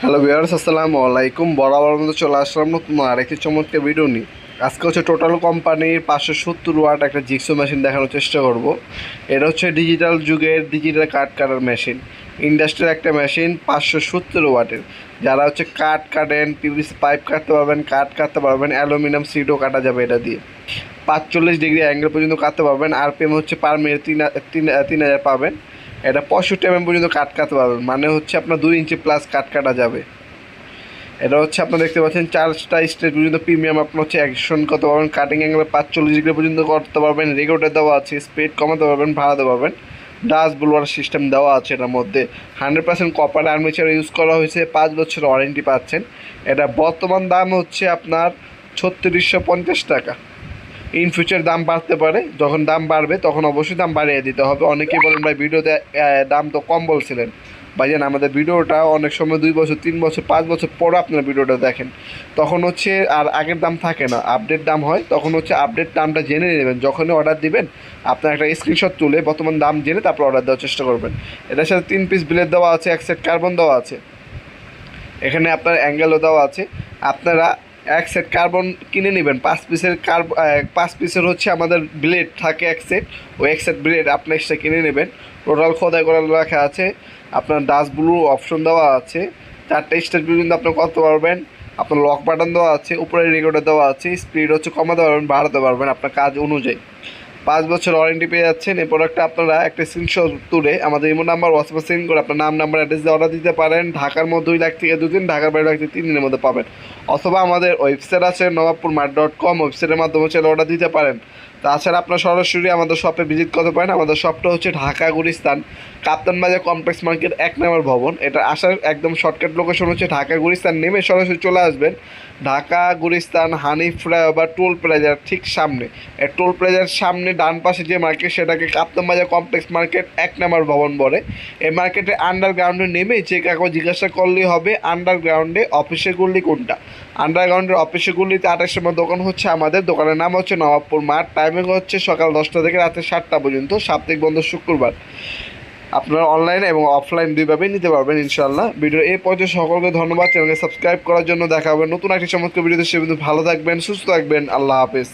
Hello viewers, আসসালামু আলাইকুম। বরাবর মতো চলে আসলাম নতুন আরেকটি চমৎকার ভিডিও নিয়ে। আজকে হচ্ছে টোটাল কোম্পানির 570 ওয়াট একটা জিক্সো মেশিন দেখানোর চেষ্টা করব। এটা হচ্ছে ডিজিটাল যুগের ডিজিটাল কাঠ কাটার মেশিন, ইন্ডাস্ট্রিয়াল একটা মেশিন 570 ওয়াটের। যারা হচ্ছে কাঠ কাটেন, পিভিসি পাইপ কাটতে পারবেন, কাঠ কাটতে পারবেন, অ্যালুমিনিয়াম সিটও কাটা যাবে এটা দিয়ে। 45 ডিগ্রি অ্যাঙ্গেল পর্যন্ত কাটতে পারবেন। আরপিএম হচ্ছে পার মিনিট 3000 পাবেন। এটা 65 পর্যন্ত কাট কাটতে পারবেন, মানে হচ্ছে আপনার 2 ইঞ্চি প্লাস কাট কাটা যাবে। এটা হচ্ছে আপনারা দেখতে পাচ্ছেন 4টা স্টেজ পর্যন্ত প্রিমিয়াম আপনার হচ্ছে অ্যাকশন করতে পারবেন। কাটিং অ্যাঙ্গেলে 45 ডিগ্রি পর্যন্ত করতে পারবেন। রেগুলেটর দেওয়া আছে, স্পিড কমাতে পারবেন, বাড়াতে পারবেন। ডাস্ট ব্লোয়ার সিস্টেম দেওয়া আছে এটার মধ্যে। 100% কপার আর্মেচার ইউজ করা হয়েছে, 5 বছর ওয়ারেন্টি পাচ্ছেন। এটা বর্তমান দাম হচ্ছে আপনার 3650 টাকা। ইন ফিউচার দাম বাড়তে পারে, যখন দাম বাড়বে তখন অবশ্যই দাম বাড়িয়ে দিতে হবে। অনেকেই বলেন ভাই ভিডিওতে দাম তো কম বলছিলেন। ভাইজান, আমাদের ভিডিওটা অনেক সময় 2 বছর, 3 বছর, 5 বছর পরে আপনারা ভিডিওটা দেখেন, তখন হচ্ছে আর আগের দাম থাকে না, আপডেট দাম হয়। তখন হচ্ছে আপডেট দামটা জেনে নেবেন, যখনই অর্ডার দিবেন আপনার একটা স্ক্রিনশট তুলে বর্তমান দাম জেনে তারপর অর্ডার দেওয়ার চেষ্টা করবেন। এটার সাথে 3 পিস ব্লেড দেওয়া আছে, 1 সেট কার্বন দেওয়া আছে, এখানে আপনার অ্যাঙ্গেলও দেওয়া আছে। আপনারা 1 সেট কার্বন কিনে নেবেন। 5 পিসের হচ্ছে আমাদের ব্লেড থাকে 1 সেট। ওই 1 সেট ব্লেড আপনি এক্সট্রা কিনে নেবেন। টোটাল খোদাই করা রাখা আছে। আপনার ডাস্ট ব্লু অপশন দেওয়া আছে। 4টা স্টেজ পর্যন্ত আপনি করতে পারবেন। আপনার লক বাটন দেওয়া আছে, উপরে রেগুলেটর দেওয়া আছে। স্পিড হচ্ছে কমাতে পারবেন, বাড়াতে পারবেন আপনার কাজ অনুযায়ী। 5 বছর ওয়ারেন্টি পেয়ে যাচ্ছেন। এই প্রোডাক্টটা আপনারা একটা স্ক্রিনশট তুলে আমাদের ইমো নাম্বার, হোয়াটসঅ্যাপে সেন্ড করে আপনার নাম, নাম্বার, অ্যাড্রেস দিয়ে অর্ডার দিতে পারেন। ঢাকার মধ্যে 2 লাখ থেকে 2 দিন, ঢাকার বাইরে 2 লাখ থেকে 3 দিনের মধ্যে পাবেন। অথবা আমাদের ওয়েবসাইট আছে nawabpurmart.com, ওয়েবসাইটের মাধ্যমে চাইলে অর্ডার দিতে পারেন। তাছাড়া আপনার সরাসরি আমাদের শপে ভিজিট করতে পারেন। আমাদের শপটা হচ্ছে ঢাকা গুলিস্তান কাপ্তান বাজার কমপ্লেক্স মার্কেট 1 নম্বর ভবন। এটা আসার একদম শর্টকাট লোকেশন হচ্ছে ঢাকা গুলিস্তান, নেমে সরাসরি চলে আসবেন ঢাকা গুলিস্তান হানিফ ফ্লাইওভার টোল প্লাজার ঠিক সামনে। এই টোল প্লাজার সামনে ডান পাশে যে মার্কেট, সেটাকে কাপ্তান বাজার কমপ্লেক্স মার্কেট 1 নম্বর ভবন বলে। এই মার্কেটে আন্ডারগ্রাউন্ডে নেমে যে কাউকে জিজ্ঞাসা করলেই হবে আন্ডারগ্রাউন্ডে অফিসের গুল্লি কোনটা। আন্ডারগ্রাউন্ডের অফিসের গুল্লিতে 28 নম্বর দোকান হচ্ছে আমাদের। দোকানের নাম হচ্ছে নবাবপুর মাঠ। টাইমিং হচ্ছে সকাল 10টা থেকে রাতে 7টা পর্যন্ত, সাপ্তাহিক বন্ধ শুক্রবার। আপনারা অনলাইনে এবং অফলাইন দুইভাবেই নিতে পারবেন ইনশাআল্লাহ। ভিডিও এই পর্যায়ে সকলকে ধন্যবাদ। চ্যানেলকে সাবস্ক্রাইব করার জন্য। দেখা হবে নতুন একটি চমৎকার ভিডিওতে। সে কিন্তু ভালো থাকবেন, সুস্থ থাকবেন। আল্লাহ হাফেজ।